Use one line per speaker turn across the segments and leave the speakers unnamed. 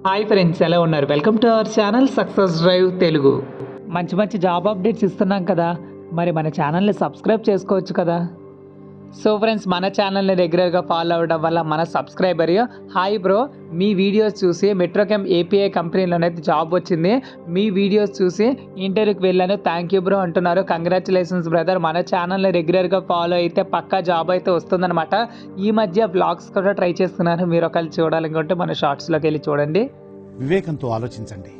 Hi friends, ఎలా ఉన్నారు? Welcome to our channel success drive Telugu. మంచి మంచి జాబ్ అప్డేట్స్ ఇస్తున్నాం కదా, మరి మన ఛానల్ని సబ్స్క్రైబ్ చేసుకోవచ్చు కదా. సో ఫ్రెండ్స్, మన ఛానల్ని రెగ్యులర్గా ఫాలో అవ్వడం వల్ల మన సబ్స్క్రైబర్ హాయ్ బ్రో, మీ వీడియోస్ చూసి మెట్రోకెమ్ ఏపీఐ కంపెనీలోనైతే జాబ్ వచ్చింది, మీ వీడియోస్ చూసి ఇంటర్వ్యూకి వెళ్ళాను, థ్యాంక్ యూ బ్రో అంటున్నారు. Congratulations brother. మన ఛానల్ని రెగ్యులర్గా ఫాలో అయితే పక్కా జాబ్ అయితే వస్తుందన్నమాట. ఈ మధ్య బ్లాగ్స్ కూడా ట్రై చేస్తున్నాను, మీరు ఒకళ్ళు చూడాలనుకుంటే మన షార్ట్స్లోకి వెళ్ళి చూడండి.
వివేకంతో ఆలోచించండి.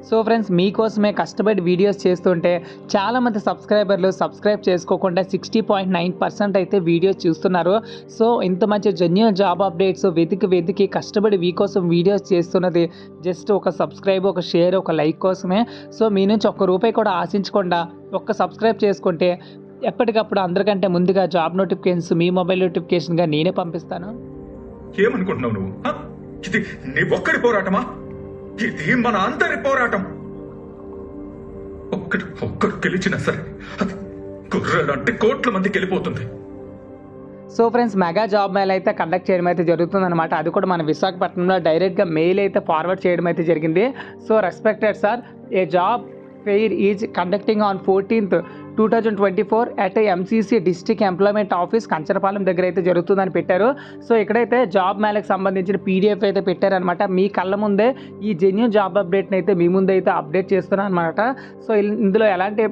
సో ఫ్రెండ్స్, మీకోసమే కష్టపడి వీడియోస్ చేస్తుంటే చాలామంది సబ్స్క్రైబర్లు సబ్స్క్రైబ్ చేసుకోకుండా 60.9% అయితే వీడియోస్ చూస్తున్నారు. సో ఇంత మంచి జెన్యూన్ జాబ్ అప్డేట్స్ వెతికి కష్టపడి మీకోసం వీడియోస్ చేస్తున్నది జస్ట్ ఒక సబ్స్క్రైబ్, ఒక షేర్, ఒక లైక్ కోసమే. సో మీ నుంచి ఒక్క రూపాయి కూడా ఆశించకుండా ఒక్క సబ్స్క్రైబ్ చేసుకుంటే ఎప్పటికప్పుడు అందరికంటే ముందుగా జాబ్ నోటిఫికేషన్స్ మీ మొబైల్ నోటిఫికేషన్గా నేనే పంపిస్తాను.
ఏమనుకుంటున్నావు నువ్వు? ఇది నీ ఒక్కడి పోరాటమా? ఇది మన అందరి పోరాటం. ఒక్కరు గెలిచినా సరే అది గుర్రాలంటే కోట్ల మందికి వెళ్ళిపోతుంది.
So friends, mega job Mela అయితే కండక్ట్ చేయడం అయితే జరుగుతుందన్నమాట. అది కూడా మన విశాఖపట్నంలో డైరెక్ట్గా మెయిల్ అయితే ఫార్వర్డ్ చేయడం అయితే జరిగింది. So respected sir, A job fair is conducting on 14th 2024 at MCC district employment office Kancharapalem దగ్గర అయితే జరుగుతుందని పెట్టారు. సో ఇక్కడైతే జాబ్ మేళకు సంబంధించిన పీడిఎఫ్ అయితే పెట్టారనమాట. మీ కళ్ళ ముందే ఈ జెన్యూన్ జాబ్ అప్డేట్ని అయితే మీ ముందు అయితే అప్డేట్ చేస్తున్నాను అనమాట. సో ఇందులో ఎలాంటి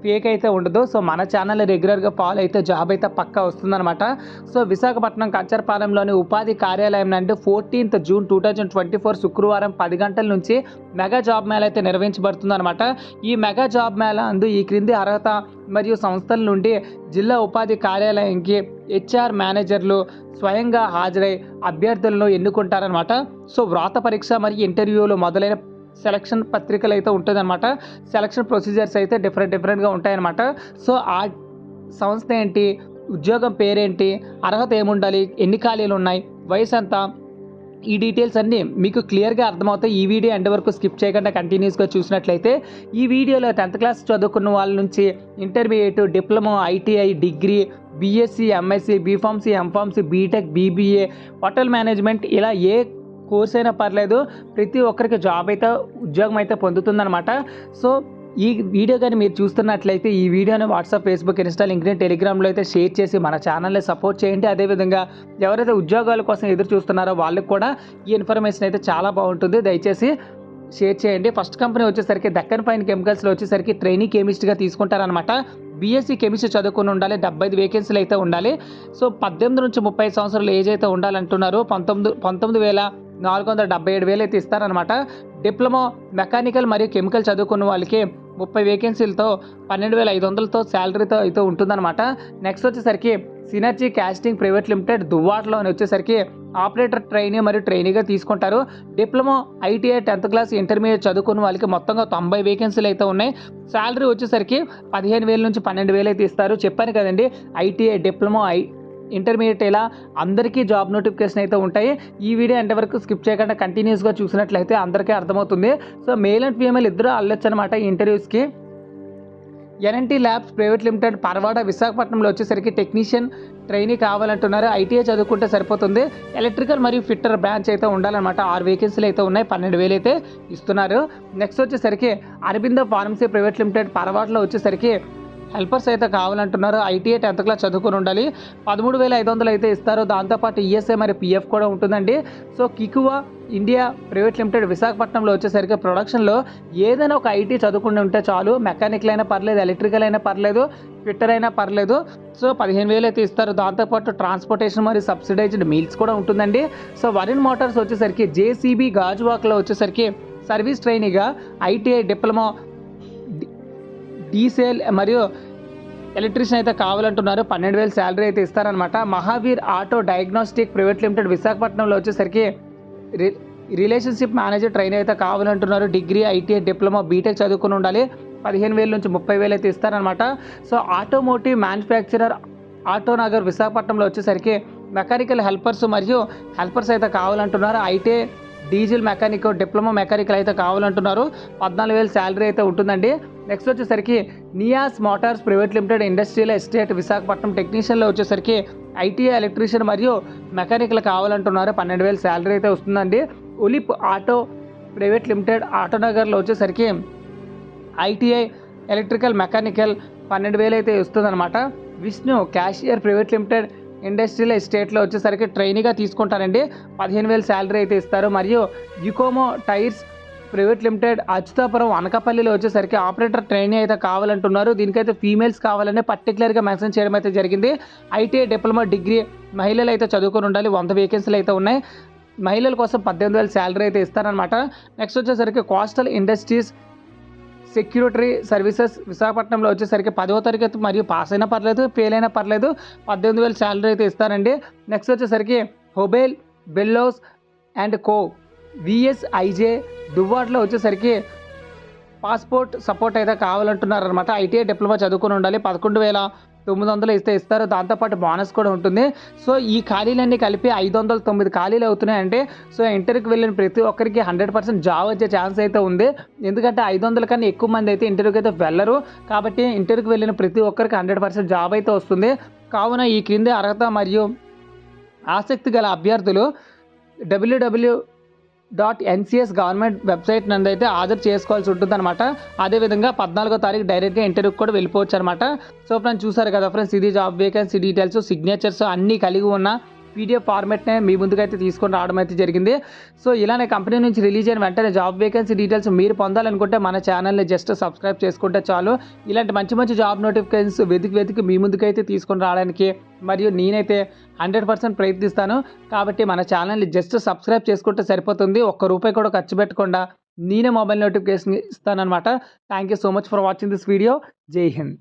ఫేక్ అయితే ఉండదు. సో మన ఛానల్ రెగ్యులర్గా ఫాలో అయితే జాబ్ అయితే పక్కా వస్తుందన్నమాట. సో విశాఖపట్నం కంచరపాలెంలోని ఉపాధి కార్యాలయం నుండి 14th June 2024 శుక్రవారం 10 గంటల నుంచి మెగా జాబ్ మేళ అయితే నిర్వహించబడుతుందన్నమాట. ఈ మెగా జాబ్ మేళ అందు ఈ క్రింది అర్హత మరియు సంస్థల నుండి జిల్లా ఉపాధి కార్యాలయానికి హెచ్ఆర్ మేనేజర్లు స్వయంగా హాజరై అభ్యర్థులను ఎన్నుకుంటారనమాట. సో వ్రాత పరీక్ష మరియు ఇంటర్వ్యూలు మొదలైన సెలక్షన్ పత్రికలు అయితే ఉంటుందన్నమాట. సెలక్షన్ ప్రొసీజర్స్ అయితే డిఫరెంట్గా ఉంటాయన్నమాట. సో ఆ సంస్థ ఏంటి, ఉద్యోగం పేరేంటి, అర్హత ఏముండాలి, ఎన్ని ఖాళీలు ఉన్నాయి, వయసు ఎంత, ఈ డీటెయిల్స్ అన్నీ మీకు క్లియర్గా అర్థమవుతాయి. ఈ వీడియో ఎండ్ వరకు స్కిప్ చేయకుండా కంటిన్యూస్గా చూసినట్లయితే ఈ వీడియోలో 10th క్లాస్ చదువుకున్న వాళ్ళ నుంచి intermediate, diploma, ITI, degree, BSc, MSc, B pharmacy, M pharmacy, B Tech, BBA, hotel management, ఇలా ఏ కోర్స్ అయినా పర్లేదు, ప్రతి ఒక్కరికి జాబ్ అయితే ఉద్యోగం అయితే పొందుతుందన్నమాట. సో ఈ వీడియో కానీ మీరు చూస్తున్నట్లయితే ఈ వీడియోని వాట్సాప్, ఫేస్బుక్, ఇన్స్టా, లింక్డ్ఇన్, టెలిగ్రామ్లో అయితే షేర్ చేసి మన ఛానల్ని సపోర్ట్ చేయండి. అదేవిధంగా ఎవరైతే ఉద్యోగాల కోసం ఎదురు చూస్తున్నారో వాళ్ళకి కూడా ఈ ఇన్ఫర్మేషన్ అయితే చాలా బాగుంటుంది, దయచేసి షేర్ చేయండి. ఫస్ట్ కంపెనీ వచ్చేసరికి దక్కన్ ఫైన్ కెమికల్స్లో వచ్చేసరికి ట్రైనీ కెమిస్ట్గా తీసుకుంటారనమాట. బీఎస్సీ కెమిస్ట్రీ చదువుకుని ఉండాలి, 75 వేకెన్సీలు అయితే ఉండాలి. సో 18 నుంచి 35 సంవత్సరాలు ఏజ్ అయితే ఉండాలంటున్నారు. 19,477 అయితే ఇస్తారనమాట. డిప్లొమా మెకానికల్ మరియు కెమికల్ చదువుకున్న వాళ్ళకి 30 వేకెన్సీలతో 12,500తో శాలరీతో అయితే ఉంటుందన్నమాట. నెక్స్ట్ వచ్చేసరికి సినర్జీ కాస్టింగ్ ప్రైవేట్ లిమిటెడ్ దువ్వాడలో వచ్చేసరికి ఆపరేటర్ ట్రైనీ మరియు ట్రైనీగా తీసుకుంటారు. Diploma, ITI, 10th class, intermediate చదువుకున్న వాళ్ళకి మొత్తంగా 90 వేకెన్సీలు అయితే ఉన్నాయి. శాలరీ వచ్చేసరికి 15,000 నుంచి 12,000 అయితే ఇస్తారు. చెప్పాను కదండి, ఐటీఐ, డిప్లొమా, ఇంటర్మీడియట్ ఇలా అందరికీ జాబ్ నోటిఫికేషన్ అయితే ఉంటాయి. ఈ వీడియో ఎంతవరకు స్కిప్ చేయకుండా కంటిన్యూస్గా చూసినట్లయితే అందరికీ అర్థమవుతుంది. సో మేల్ అండ్ ఫీమేల్ ఇద్దరు వెళ్ళొచ్చు అనమాట ఈ ఇంటర్వ్యూస్కి. NNT labs private limited Paravada విశాఖపట్నంలో వచ్చేసరికి టెక్నీషియన్ ట్రైనీ కావాలంటున్నారు. ఐటీఐ చదువుకుంటే సరిపోతుంది. ఎలక్ట్రికల్ మరియు ఫిట్టర్ బ్రాంచ్ అయితే ఉండాలన్నమాట. 6 వేకెన్సీలు అయితే ఉన్నాయి, 12,000 అయితే ఇస్తున్నారు. నెక్స్ట్ వచ్చేసరికి అరబిందో ఫార్మసీ ప్రైవేట్ లిమిటెడ్ పరవాడలో వచ్చేసరికి హెల్పర్స్ అయితే కావాలంటున్నారు. ఐటీఐ, 10th క్లాస్ చదువుకుని ఉండాలి. 13,500 అయితే ఇస్తారు. దాంతోపాటు ఈఎస్ఐ మరియు పిఎఫ్ కూడా ఉంటుందండి. సో కికువా ఇండియా ప్రైవేట్ లిమిటెడ్ విశాఖపట్నంలో వచ్చేసరికి ప్రొడక్షన్లో ఏదైనా ఒక ఐటీ చదువుకుని ఉంటే చాలు. మెకానికల్ అయినా పర్లేదు, ఎలక్ట్రికల్ అయినా పర్లేదు, ఫిట్టర్ అయినా పర్లేదు. సో 15,000 అయితే ఇస్తారు. దాంతోపాటు ట్రాన్స్పోర్టేషన్ మరియు సబ్సిడైజ్డ్ మీల్స్ కూడా ఉంటుందండి. సో వరుణ్ మోటార్స్ వచ్చేసరికి జేసీబీ గాజువాక్లో వచ్చేసరికి సర్వీస్ ట్రైనీగా ఐటీఐ, డిప్లొమా, డీసెల్ మరియు ఎలక్ట్రీషియన్ అయితే కావాలంటున్నారు. 12,000 శాలరీ అయితే ఇస్తారనమాట. Mahavir auto diagnostic private limited విశాఖపట్నంలో వచ్చేసరికి రిలేషన్షిప్ మేనేజర్ ట్రైన్ అయితే కావాలంటున్నారు. డిగ్రీ, ఐటీఐ, డిప్లొమా, బీటెక్ చదువుకుని ఉండాలి. 15,000 నుంచి 30,000 అయితే ఇస్తారనమాట. సో ఆటోమోటివ్ మ్యానుఫ్యాక్చరర్ ఆటోనగర్ విశాఖపట్నంలో వచ్చేసరికి మెకానికల్ హెల్పర్స్ మరియు హెల్పర్స్ అయితే కావాలంటున్నారు. ITI, diesel mechanic, diploma mechanical అయితే కావాలంటున్నారు. 14,000 శాలరీ అయితే ఉంటుందండి. నెక్స్ట్ వచ్చేసరికి Niyas motors private limited industrial estate Visakhapatnam టెక్నీషియన్లో వచ్చేసరికి ఐటీఐ, ఎలక్ట్రీషియన్ మరియు మెకానికల్ కావాలంటున్నారు. 12,000 శాలరీ అయితే వస్తుందండి. ఒలిప్ ఆటో ప్రైవేట్ లిమిటెడ్ ఆటోనగర్లో వచ్చేసరికి ఐటీఐ ఎలక్ట్రికల్ మెకానికల్ 12,000 అయితే ఇస్తుందన్నమాట. Vishnu cashier private limited industrial ఎస్టేట్లో వచ్చేసరికి ట్రైనీగా తీసుకుంటారండి, 15,000 శాలరీ అయితే ఇస్తారు. మరియు Yokohama tyres private limited Atchutapuram అనకాపల్లిలో వచ్చేసరికి ఆపరేటర్ ట్రైనీ అయితే కావాలంటున్నారు. దీనికైతే ఫీమేల్స్ కావాలని పర్టికులర్గా మెన్షన్ చేయడం అయితే జరిగింది. ఐటీఐ డిప్లొమా డిగ్రీ మహిళలు అయితే చదువుకొని ఉండాలి, 100 వేకెన్సీలు అయితే ఉన్నాయి. మహిళల కోసం 18,000 శాలరీ అయితే ఇస్తారనమాట. నెక్స్ట్ వచ్చేసరికి కోస్టల్ ఇండస్ట్రీస్ సెక్యూరిటరీ సర్వీసెస్ విశాఖపట్నంలో వచ్చేసరికి 10వ తరగతి మరియు పాస్ అయినా పర్లేదు, ఫెయిల్ అయినా పర్లేదు, 18,000 శాలరీ అయితే ఇస్తారండి. నెక్స్ట్ వచ్చేసరికి హొబేల్ బెల్లోస్ అండ్ కో విఎస్ఐజే దువ్వాడలో వచ్చేసరికి పాస్పోర్ట్ సపోర్ట్ అయితే కావాలంటున్నారు అనమాట. ఐటీఐ డిప్లొమా చదువుకుని ఉండాలి, 11,900 ఇస్తే ఇస్తారు. దాంతోపాటు బోనస్ కూడా ఉంటుంది. సో ఈ ఖాళీలన్నీ కలిపి 509 ఖాళీలు అవుతున్నాయంటే సో ఇంటర్వ్యూకి వెళ్ళిన ప్రతి ఒక్కరికి 100% జాబ్ వచ్చే ఛాన్స్ అయితే ఉంది. ఎందుకంటే 500 కన్నా ఎక్కువ మంది అయితే ఇంటర్వ్యూకి అయితే వెళ్ళరు. కాబట్టి ఇంటర్వ్యూకి వెళ్ళిన ప్రతి ఒక్కరికి 100% జాబ్ అయితే వస్తుంది. కావున ఈ క్రింది అర్హత మరియు ఆసక్తి గల అభ్యర్థులు www.ncs గవర్నమెంట్ వెబ్సైట్ నందు అయితే హాజరు చేసుకోవాల్సి ఉంటుంది అనమాట. అదేవిధంగా 14వ తారీఖు డైరెక్ట్గా ఇంటర్వ్యూకి కూడా వెళ్ళిపోవచ్చు అనమాట. సో ఫ్రెండ్స్ చూసారు కదా ఫ్రెండ్స్, ఇది జాబ్ వేకెన్సీ డీటెయిల్స్, సిగ్నేచర్స్ అన్నీ కలిగి ఉన్న పీడిఎఫ్ ఫార్మెట్నే మీ ముందుకైతే తీసుకొని రావడం అయితే జరిగింది. సో ఇలానే కంపెనీ నుంచి రిలీజ్ అయిన వెంటనే జాబ్ వేకెన్సీ డీటెయిల్స్ మీరు పొందాలనుకుంటే మన ఛానల్ని జస్ట్ సబ్స్క్రైబ్ చేసుకుంటే చాలు. ఇలాంటి మంచి మంచి జాబ్ నోటిఫికేషన్స్ వెతికి మీ ముందుకైతే తీసుకొని రావడానికి మరియు నేనైతే 100% ప్రయత్నిస్తాను. కాబట్టి మన ఛానల్ని జస్ట్ సబ్స్క్రైబ్ చేసుకుంటే సరిపోతుంది, ₹1 కూడా ఖర్చు పెట్టకుండా నేనే మొబైల్ నోటిఫికేషన్ ఇస్తానన్నమాట. Thank you so much for watching this video. Jai Hind.